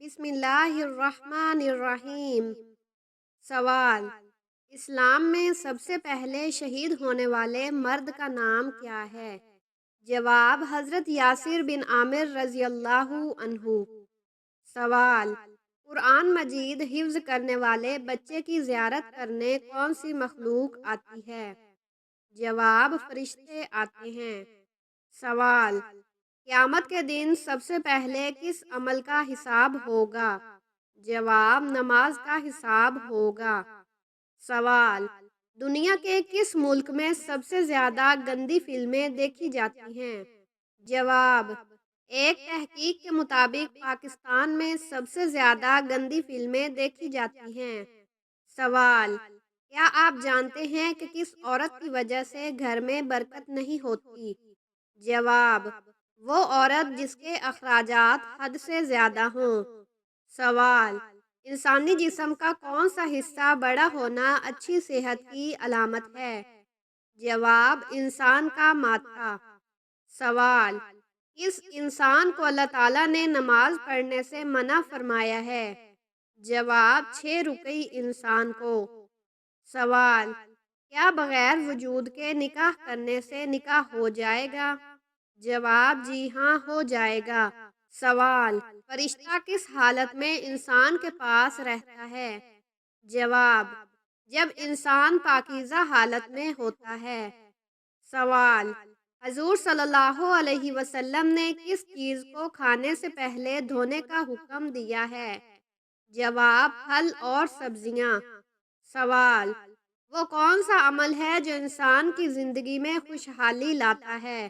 بسم اللہ الرحمن الرحیم۔ سوال: اسلام میں سب سے پہلے شہید ہونے والے مرد کا نام کیا ہے؟ جواب: حضرت یاسر بن عامر رضی اللہ عنہ۔ سوال: قرآن مجید حفظ کرنے والے بچے کی زیارت کرنے کون سی مخلوق آتی ہے؟ جواب: فرشتے آتے ہیں۔ سوال: قیامت کے دن سب سے پہلے کس عمل کا حساب ہوگا؟ جواب: نماز کا حساب ہوگا۔ سوال: دنیا کے کس ملک میں سب سے زیادہ گندی فلمیں دیکھی جاتی ہیں؟ جواب: ایک تحقیق کے مطابق پاکستان میں سب سے زیادہ گندی فلمیں دیکھی جاتی ہیں۔ سوال: کیا آپ جانتے ہیں کہ کس عورت کی وجہ سے گھر میں برکت نہیں ہوتی؟ جواب: وہ عورت جس کے اخراجات حد سے زیادہ ہوں۔ سوال: انسانی جسم کا کون سا حصہ بڑا ہونا اچھی صحت کی علامت ہے؟ جواب: انسان کا ماتھا۔ سوال: کس انسان کو اللہ تعالیٰ نے نماز پڑھنے سے منع فرمایا ہے؟ جواب: 6 رکوعی انسان کو۔ سوال: کیا بغیر وجود کے نکاح کرنے سے نکاح ہو جائے گا؟ جواب: جی ہاں، ہو جائے گا۔ سوال: فرشتہ کس حالت میں انسان کے پاس رہتا ہے؟ جواب: جب انسان پاکیزہ حالت میں ہوتا ہے۔ سوال: حضور صلی اللہ علیہ وسلم نے کس چیز کو کھانے سے پہلے دھونے کا حکم دیا ہے؟ جواب: پھل اور سبزیاں۔ سوال: وہ کون سا عمل ہے جو انسان کی زندگی میں خوشحالی لاتا ہے؟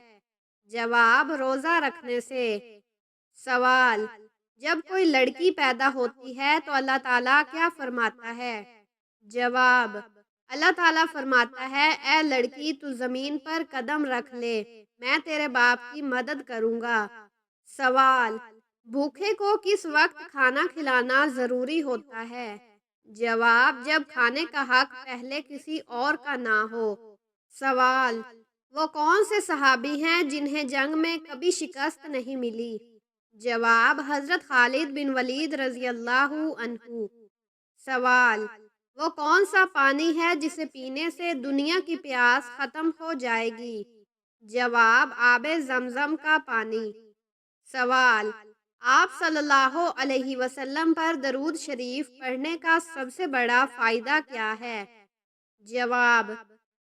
جواب: روزہ رکھنے سے۔ سوال: جب کوئی لڑکی پیدا ہوتی ہے تو اللہ تعالیٰ کیا فرماتا ہے؟ جواب: اللہ تعالیٰ فرماتا ہے، اے لڑکی، تو زمین پر قدم رکھ لے، میں تیرے باپ کی مدد کروں گا۔ سوال: بھوکے کو کس وقت کھانا کھلانا ضروری ہوتا ہے؟ جواب: جب کھانے کا حق پہلے کسی اور کا نہ ہو۔ سوال: وہ کون سے صحابی ہیں جنہیں جنگ میں کبھی شکست نہیں ملی؟ جواب: حضرت خالد بن ولید رضی اللہ عنہ۔ سوال: وہ کون سا پانی ہے جسے پینے سے دنیا کی پیاس ختم ہو جائے گی؟ جواب: آب زمزم کا پانی۔ سوال: آپ صلی اللہ علیہ وسلم پر درود شریف پڑھنے کا سب سے بڑا فائدہ کیا ہے؟ جواب: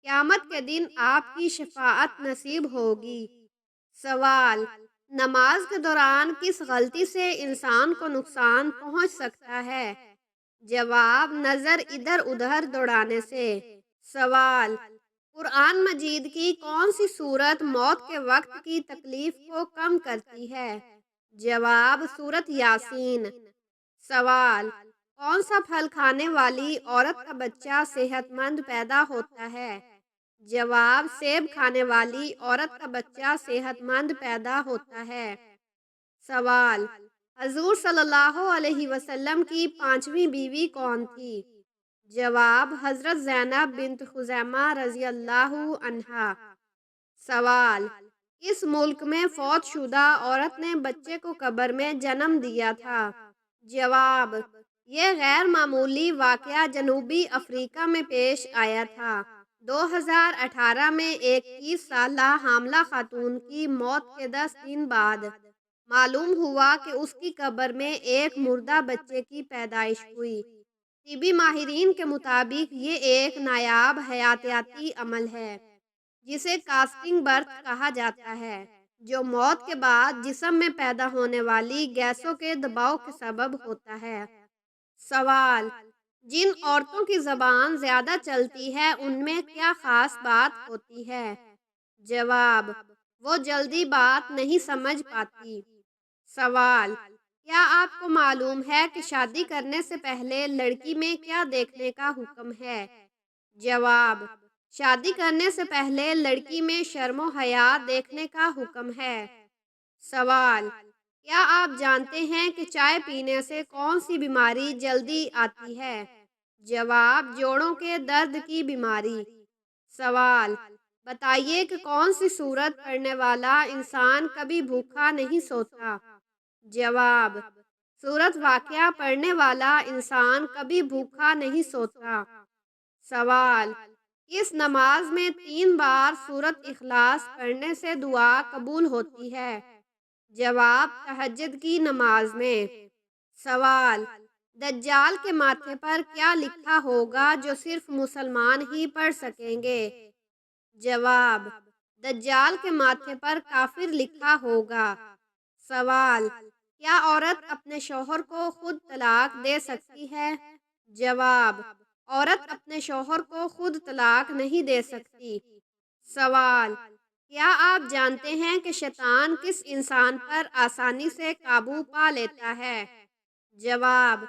قیامت کے دن آپ کی شفاعت نصیب ہوگی۔ سوال: نماز کے دوران کس غلطی سے انسان کو نقصان پہنچ سکتا ہے؟ جواب: نظر ادھر ادھر دوڑانے سے۔ سوال: قرآن مجید کی کون سی سورت موت کے وقت کی تکلیف کو کم کرتی ہے؟ جواب: سورت یاسین۔ سوال: کون سا پھل کھانے والی عورت کا بچہ صحت مند پیدا ہوتا ہے؟ جواب: سیب کھانے والی عورت کا بچہ صحت مند پیدا ہوتا ہے۔ سوال: حضور صلی اللہ علیہ وسلم کی 5ویں بیوی کون تھی؟ جواب: حضرت زینب بنت خزیمہ رضی اللہ عنہا۔ سوال: کس ملک میں فوت شدہ عورت نے بچے کو قبر میں جنم دیا تھا؟ جواب: یہ غیر معمولی واقعہ جنوبی افریقہ میں پیش آیا تھا۔ 2018 میں ایک 30 سالہ حاملہ خاتون کی موت کے 10 دن بعد معلوم ہوا کہ اس کی قبر میں ایک مردہ بچے کی پیدائش ہوئی۔ طبی ماہرین کے مطابق یہ ایک نایاب حیاتیاتی عمل ہے جسے کاسٹنگ برتھ کہا جاتا ہے، جو موت کے بعد جسم میں پیدا ہونے والی گیسوں کے دباؤ کے سبب ہوتا ہے۔ سوال: جن عورتوں کی زبان زیادہ چلتی ہے ان میں کیا خاص بات ہوتی ہے؟ جواب: وہ جلدی بات نہیں سمجھ پاتی۔ سوال: کیا آپ کو معلوم ہے کہ شادی کرنے سے پہلے لڑکی میں کیا دیکھنے کا حکم ہے؟ جواب: شادی کرنے سے پہلے لڑکی میں شرم و حیا دیکھنے کا حکم ہے۔ سوال: کیا آپ جانتے ہیں کہ چائے پینے سے کون سی بیماری جلدی آتی ہے؟ جواب: جوڑوں کے درد کی بیماری۔ سوال: بتائیے کہ کون سی سورت پڑھنے والا انسان کبھی بھوکا نہیں سوتا؟ جواب: سورت واقعہ پڑھنے والا انسان کبھی بھوکا نہیں سوتا۔ سوال: اس نماز میں 3 بار سورت اخلاص پڑھنے سے دعا قبول ہوتی ہے؟ جواب: تہجد کی نماز میں۔ سوال: دجال کے ماتھے پر کیا لکھا ہوگا جو صرف مسلمان ہی پڑھ سکیں گے؟ جواب: دجال کے ماتھے پر کافر لکھا ہوگا۔ سوال: کیا عورت اپنے شوہر کو خود طلاق دے سکتی ہے؟ جواب: عورت اپنے شوہر کو خود طلاق نہیں دے سکتی۔ سوال: کیا آپ جانتے ہیں کہ شیطان کس انسان پر آسانی سے قابو پا لیتا ہے؟ جواب: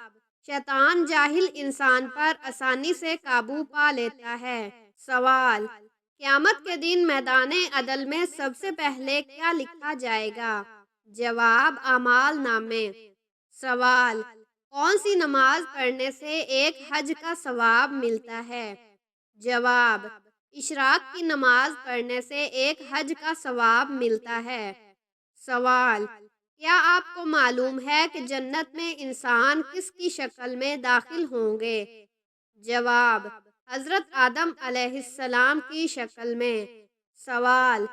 شیطان جاہل انسان پر آسانی سے قابو پا لیتا ہے۔ سوال: قیامت کے دن میدان عدل میں سب سے پہلے کیا لکھا جائے گا؟ جواب: اعمال نامے۔ سوال: کون سی نماز پڑھنے سے ایک حج کا ثواب ملتا ہے؟ جواب: اشراق کی نماز پڑھنے سے ایک حج کا ثواب ملتا ہے۔ سوال: کیا آپ کو معلوم ہے کہ جنت میں انسان کس کی شکل میں داخل ہوں گے؟ جواب: حضرت آدم علیہ السلام کی شکل میں۔ سوال: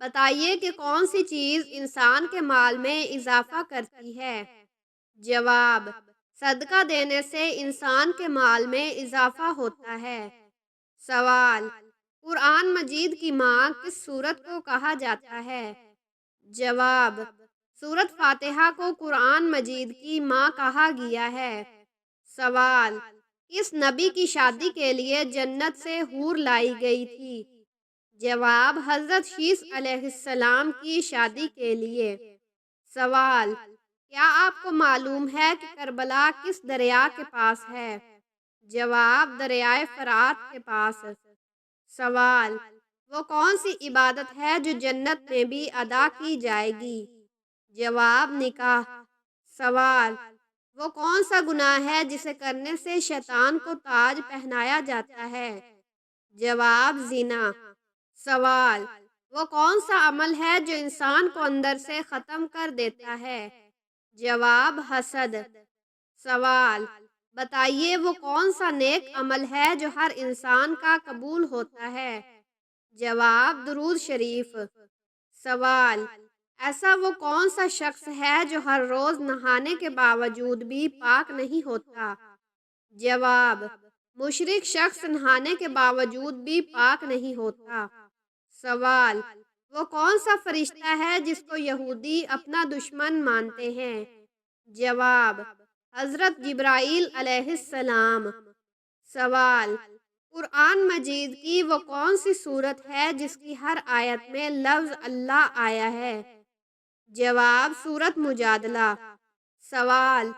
بتائیے کہ کون سی چیز انسان کے مال میں اضافہ کرتی ہے؟ جواب: صدقہ دینے سے انسان کے مال میں اضافہ ہوتا ہے۔ سوال: قرآن مجید کی ماں کس سورت کو کہا جاتا ہے؟ جواب: سورت فاتحہ کو قرآن مجید کی ماں کہا گیا ہے۔ سوال: کس نبی کی شادی کے لیے جنت سے حور لائی گئی تھی؟ جواب: حضرت شیث علیہ السلام کی شادی کے لیے۔ سوال: کیا آپ کو معلوم ہے کہ کربلا کس دریا کے پاس ہے؟ جواب: دریائے فرات کے پاس۔ سوال: وہ کون سی عبادت ہے جو جنت میں بھی ادا کی جائے گی؟ جواب: نکاح۔ سوال: وہ کون سا گناہ ہے جسے کرنے سے شیطان کو تاج پہنایا جاتا ہے؟ جواب: زنا۔ سوال: وہ کون سا عمل ہے جو انسان کو اندر سے ختم کر دیتا ہے؟ جواب: حسد۔ سوال: بتائیے وہ کون سا نیک عمل ہے جو ہر انسان کا قبول ہوتا ہے؟ جواب: درود شریف۔ سوال: ایسا وہ کون سا شخص ہے جو ہر روز نہانے کے باوجود بھی پاک نہیں ہوتا؟ جواب: مشرک شخص نہانے کے باوجود بھی پاک نہیں ہوتا۔ سوال: وہ کون سا فرشتہ ہے جس کو یہودی اپنا دشمن مانتے ہیں؟ جواب: حضرت جبرائیل علیہ السلام۔ سوال: قرآن مجید کی وہ کون سی سورت ہے جس کی ہر آیت میں لفظ اللہ آیا ہے؟ جواب: سورت مجادلہ۔ سوال: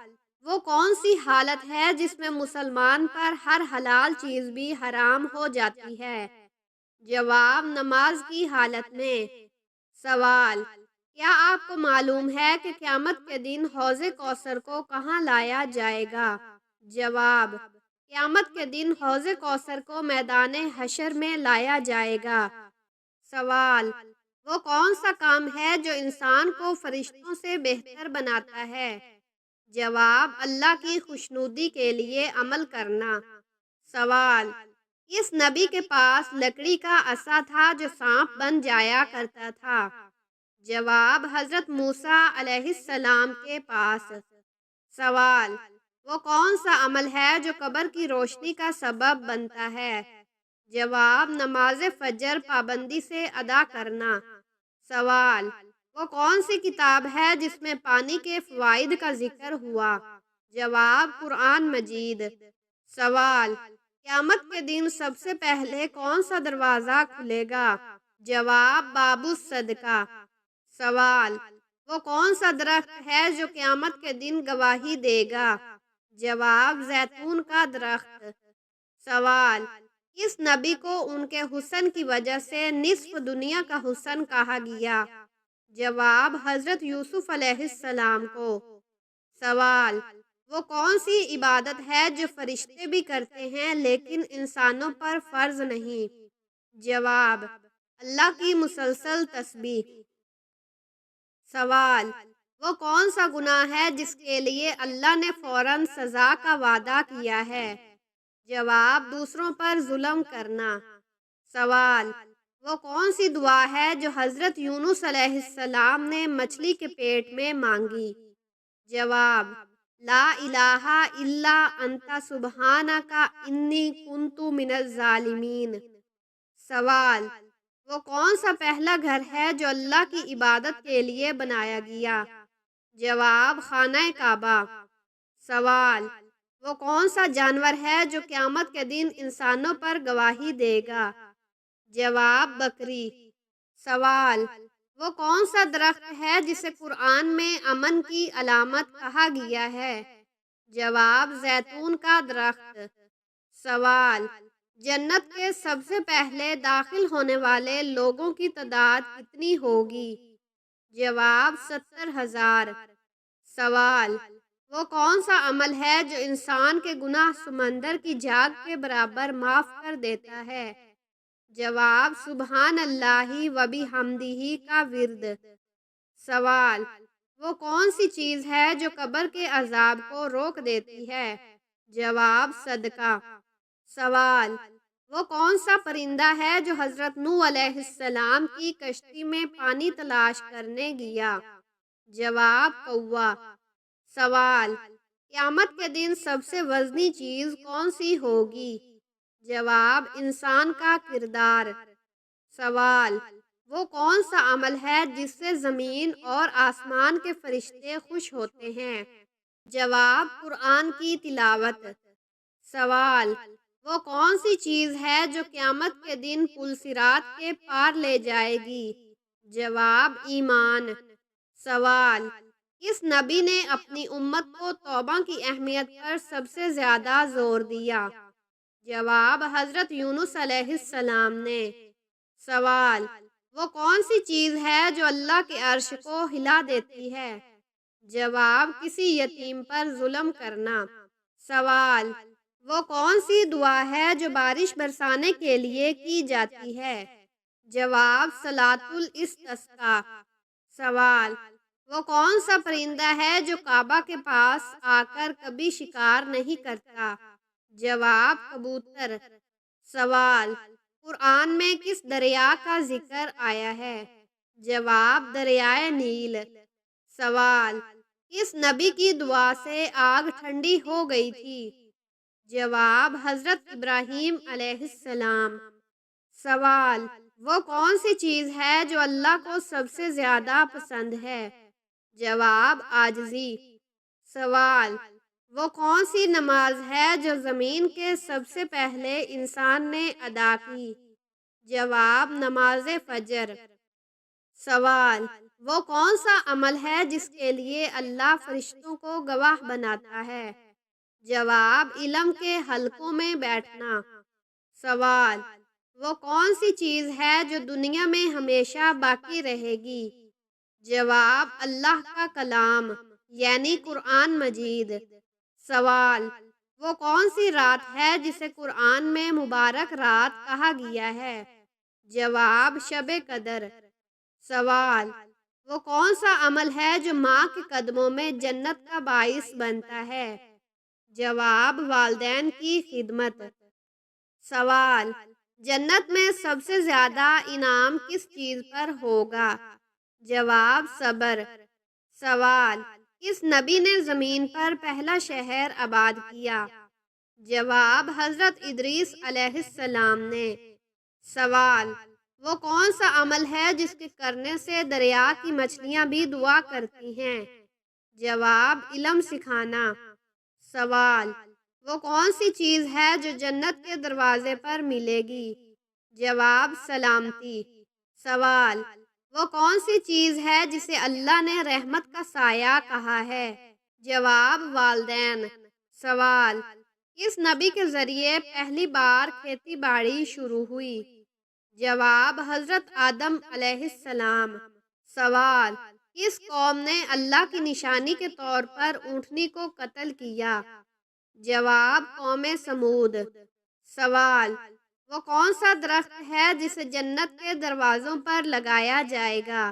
وہ کون سی حالت ہے جس میں مسلمان پر ہر حلال چیز بھی حرام ہو جاتی ہے؟ جواب: نماز کی حالت میں۔ سوال: کیا آپ کو معلوم ہے کہ قیامت کے دن حوض کوثر کو کہاں لایا جائے گا؟ جواب: قیامت کے دن حوض کوثر کو میدان حشر میں لایا جائے گا۔ سوال: وہ کون سا کام ہے جو انسان کو فرشتوں سے بہتر بناتا ہے؟ جواب: اللہ کی خوشنودی کے لیے عمل کرنا۔ سوال: کس نبی کے پاس لکڑی کا عصا تھا جو سانپ بن جایا کرتا تھا؟ جواب: حضرت موسیٰ علیہ السلام کے پاس۔ سوال: وہ کون سا عمل ہے جو قبر کی روشنی کا سبب بنتا ہے؟ جواب: نماز فجر پابندی سے ادا کرنا۔ سوال: وہ کون سی کتاب ہے جس میں پانی کے فوائد کا ذکر ہوا؟ جواب: قرآن مجید۔ سوال: قیامت کے دن سب سے پہلے کون سا دروازہ کھلے گا؟ جواب: باب الصدقہ۔ سوال: وہ کون سا درخت ہے جو قیامت کے دن گواہی دے گا؟ جواب: زیتون کا درخت۔ سوال: کس نبی کو ان کے حسن کی وجہ سے نصف دنیا کا حسن کہا گیا؟ جواب: حضرت یوسف علیہ السلام کو۔ سوال: وہ کون سی عبادت ہے جو فرشتے بھی کرتے ہیں لیکن انسانوں پر فرض نہیں؟ جواب: اللہ کی مسلسل تسبیح۔ سوال: وہ کون سا گناہ ہے جس کے لیے اللہ نے فوراً سزا کا وعدہ کیا ہے؟ جواب: دوسروں پر ظلم کرنا۔ سوال: وہ کون سی دعا ہے جو حضرت یونس علیہ السلام نے مچھلی کے پیٹ میں مانگی؟ جواب: لا الہ الا انت سبحانک انی کنت من الظالمین۔ سوال: وہ کون سا پہلا گھر ہے جو اللہ کی عبادت کے لیے بنایا گیا؟ جواب: خانہ کعبہ۔ سوال: وہ کون سا جانور ہے جو قیامت کے دن انسانوں پر گواہی دے گا؟ جواب: بکری۔ سوال: وہ کون سا درخت ہے جسے قرآن میں امن کی علامت کہا گیا ہے؟ جواب: زیتون کا درخت۔ سوال: جنت کے سب سے پہلے داخل ہونے والے لوگوں کی تعداد کتنی ہوگی؟ جواب: 70,000۔ سوال: وہ کون سا عمل ہے جو انسان کے گناہ سمندر کی جھاگ کے برابر معاف کر دیتا ہے؟ جواب: سبحان اللہ و بحمدہ کا ورد۔ سوال: وہ کون سی چیز ہے جو قبر کے عذاب کو روک دیتی ہے؟ جواب: صدقہ۔ سوال: وہ کون سا پرندہ ہے جو حضرت نوح علیہ السلام کی کشتی میں پانی تلاش کرنے گیا؟ جواب: کوا۔ سوال: قیامت کے دن سب سے وزنی چیز کون سی ہوگی؟ جواب: انسان کا کردار۔ سوال: وہ کون سا عمل ہے جس سے زمین اور آسمان کے فرشتے خوش ہوتے ہیں؟ جواب: قرآن کی تلاوت۔ سوال: وہ کون سی چیز ہے جو قیامت کے دن پل صراط کے پار لے جائے گی؟ جواب: ایمان۔ سوال: کس نبی نے اپنی امت کو توبہ کی اہمیت پر سب سے زیادہ زور دیا؟ جواب: حضرت یونس علیہ السلام نے۔ سوال: وہ کون سی چیز ہے جو اللہ کے عرش کو ہلا دیتی ہے؟ جواب: کسی یتیم پر ظلم کرنا۔ سوال: وہ کون سی دعا ہے جو بارش برسانے کے لیے کی جاتی ہے؟ جواب: صلاۃ الاستسقاء۔ سوال: وہ کون سا پرندہ ہے جو کعبہ کے پاس آ کر کبھی شکار نہیں کرتا؟ جواب: کبوتر۔ سوال: قرآن میں کس دریا کا ذکر آیا ہے؟ جواب: دریائے نیل۔ سوال: کس نبی کی دعا سے آگ ٹھنڈی ہو گئی تھی؟ جواب: حضرت ابراہیم علیہ السلام۔ سوال: وہ کون سی چیز ہے جو اللہ کو سب سے زیادہ پسند ہے؟ جواب: عاجزی۔ سوال: وہ کون سی نماز ہے جو زمین کے سب سے پہلے انسان نے ادا کی؟ جواب: نماز فجر۔ سوال: وہ کون سا عمل ہے جس کے لیے اللہ فرشتوں کو گواہ بناتا ہے؟ جواب: علم کے حلقوں میں بیٹھنا۔ سوال: وہ کون سی چیز ہے جو دنیا میں ہمیشہ باقی رہے گی؟ جواب: اللہ کا کلام یعنی قرآن مجید۔ سوال: وہ کون سی رات ہے جسے قرآن میں مبارک رات کہا گیا ہے؟ جواب: شب قدر۔ سوال: وہ کون سا عمل ہے جو ماں کے قدموں میں جنت کا باعث بنتا ہے؟ جواب: والدین کی خدمت۔ سوال: جنت میں سب سے زیادہ انعام کس چیز پر ہوگا؟ جواب: صبر۔ سوال: کس نبی نے زمین پر پہلا شہر آباد کیا؟ جواب: حضرت ادریس علیہ السلام نے۔ سوال: وہ کون سا عمل ہے جس کے کرنے سے دریا کی مچھلیاں بھی دعا کرتی ہیں؟ جواب: علم سکھانا۔ سوال: وہ کون سی چیز ہے جو جنت کے دروازے پر ملے گی؟ جواب: سلامتی۔ سوال: وہ کون سی چیز ہے جسے اللہ نے رحمت کا سایہ کہا ہے؟ جواب: والدین۔ سوال: کس نبی کے ذریعے پہلی بار کھیتی باڑی شروع ہوئی؟ جواب: حضرت آدم علیہ السلام۔ سوال: کس قوم نے اللہ کی نشانی کے طور پر اونٹنی کو قتل کیا؟ جواب: قوم سمود۔ سوال: وہ کون سا درخت ہے جسے جنت کے دروازوں پر لگایا جائے گا؟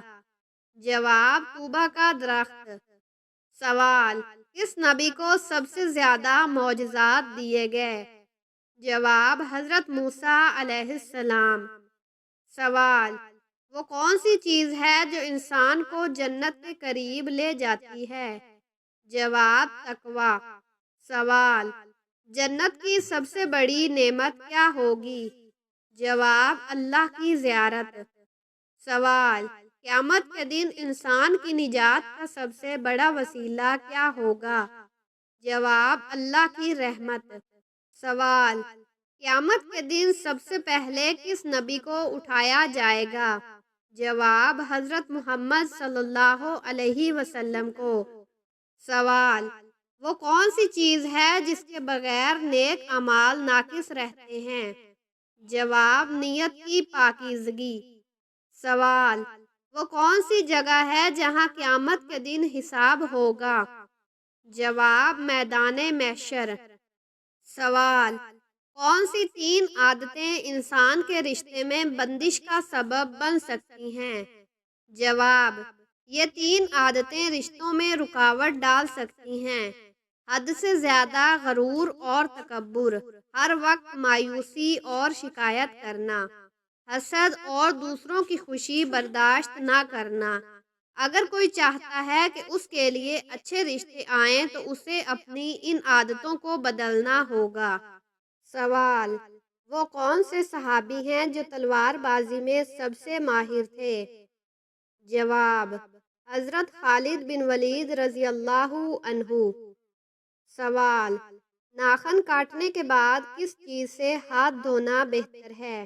جواب طوبہ کا درخت۔ سوال، کس نبی کو سب سے زیادہ معجزات دیے گئے؟ جواب حضرت موسیٰ علیہ السلام۔ سوال، وہ کون سی چیز ہے جو انسان کو جنت کے قریب لے جاتی ہے؟ جواب تقویٰ۔ سوال، جنت کی سب سے بڑی نعمت کیا ہوگی؟ جواب اللہ کی زیارت۔ سوال، قیامت کے دن انسان کی نجات کا سب سے بڑا وسیلہ کیا ہوگا؟ جواب اللہ کی رحمت۔ سوال، قیامت کے دن سب سے پہلے کس نبی کو اٹھایا جائے گا؟ جواب حضرت محمد صلی اللہ علیہ وسلم کو۔ سوال، وہ کون سی چیز ہے جس کے بغیر نیک اعمال ناقص رہتے ہیں؟ جواب نیت کی پاکیزگی۔ سوال، وہ کون سی جگہ ہے جہاں قیامت کے دن حساب ہوگا؟ جواب میدان محشر۔ سوال، کون سی 3 عادتیں انسان کے رشتے میں بندش کا سبب بن سکتی ہیں؟ جواب، یہ 3 عادتیں رشتوں میں رکاوٹ ڈال سکتی ہیں: حد سے زیادہ غرور اور تکبر، ہر وقت مایوسی اور شکایت کرنا، حسد اور دوسروں کی خوشی برداشت نہ کرنا۔ اگر کوئی چاہتا ہے کہ اس کے لیے اچھے رشتے آئیں تو اسے اپنی ان عادتوں کو بدلنا ہوگا۔ سوال، وہ کون سے صحابی ہیں جو تلوار بازی میں سب سے ماہر تھے؟ جواب حضرت خالد بن ولید رضی اللہ عنہ۔ سوال، ناخن کاٹنے کے بعد کس چیز سے ہاتھ دھونا بہتر ہے؟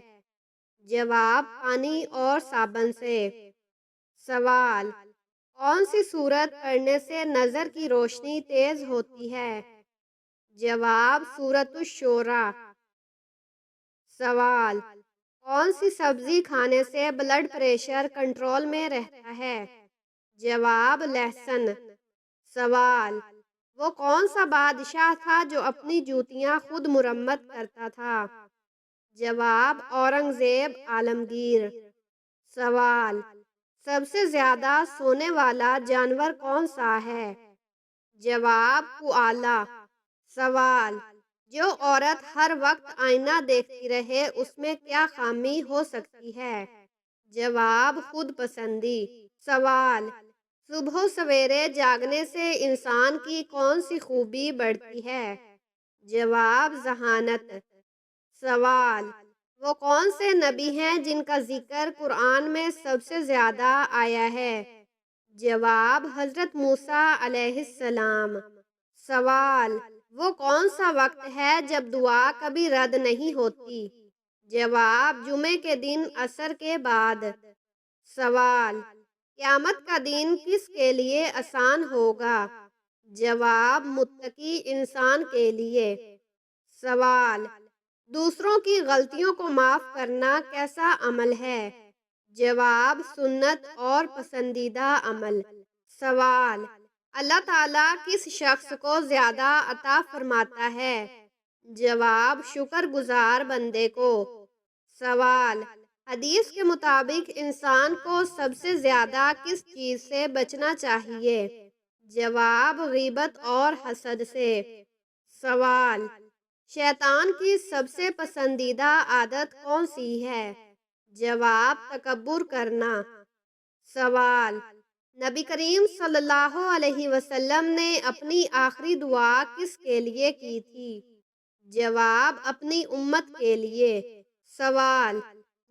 جواب پانی اور صابن سے۔ سوال، کون سی سورت پڑھنے سے نظر کی روشنی تیز ہوتی ہے؟ جواب سورۃ الشورى۔ سوال، کون سی سبزی کھانے سے بلڈ پریشر کنٹرول میں رہتا ہے؟ جواب لہسن۔ سوال، وہ کون سا بادشاہ تھا جو اپنی جوتیاں خود مرمت کرتا تھا؟ جواب اورنگزیب عالمگیر۔ سوال، سب سے زیادہ سونے والا جانور کون سا ہے؟ جواب کوالا۔ سوال، جو عورت ہر وقت آئینہ دیکھتی رہے اس میں کیا خامی ہو سکتی ہے؟ جواب خود پسندی۔ سوال، صبح و سویرے جاگنے سے انسان کی کون سی خوبی بڑھتی ہے؟ جواب ذہانت۔ سوال، وہ کون سے نبی ہیں جن کا ذکر قرآن میں سب سے زیادہ آیا ہے؟ جواب حضرت موسیٰ علیہ السلام۔ سوال، وہ کون سا وقت ہے جب دعا کبھی رد نہیں ہوتی؟ جواب جمعے کے دن عصر کے بعد۔ سوال، قیامت کا دن کس کے لیے آسان ہوگا؟ جواب متقی انسان کے لیے۔ سوال، دوسروں کی غلطیوں کو معاف کرنا کیسا عمل ہے؟ جواب سنت اور پسندیدہ عمل۔ سوال، اللہ تعالیٰ کس شخص کو زیادہ عطا فرماتا ہے؟ جواب شکر گزار بندے کو۔ سوال، حدیث کے مطابق انسان کو سب سے زیادہ کس چیز سے بچنا چاہیے؟ جواب غیبت اور حسد سے۔ سوال، شیطان کی سب سے پسندیدہ عادت کون سی ہے؟ جواب تکبر کرنا۔ سوال، نبی کریم صلی اللہ علیہ وسلم نے اپنی آخری دعا کس کے لیے کی تھی؟ جواب اپنی امت کے لیے۔ سوال،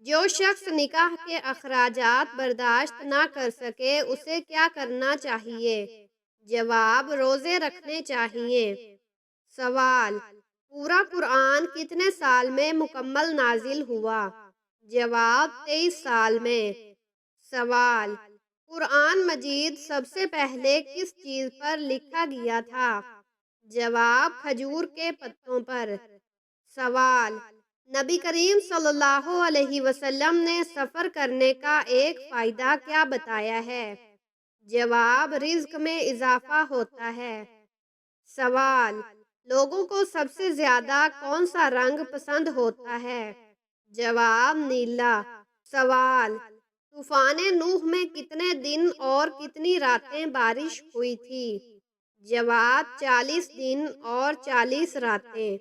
جو شخص نکاح کے اخراجات برداشت نہ کر سکے اسے کیا کرنا چاہیے؟ جواب روزے رکھنے چاہیے۔ سوال، پورا قرآن کتنے سال میں مکمل نازل ہوا؟ جواب 23 سال میں۔ سوال، قرآن مجید سب سے پہلے کس چیز پر لکھا گیا تھا؟ جواب کھجور کے پتوں پر۔ سوال، نبی کریم صلی اللہ علیہ وسلم نے سفر کرنے کا ایک فائدہ کیا بتایا ہے؟ جواب رزق میں اضافہ ہوتا ہے۔ سوال، لوگوں کو سب سے زیادہ کون سا رنگ پسند ہوتا ہے؟ جواب نیلا۔ سوال، طوفان نوح میں کتنے دن اور کتنی راتیں بارش ہوئی تھی؟ جواب 40 دن اور 40 راتیں۔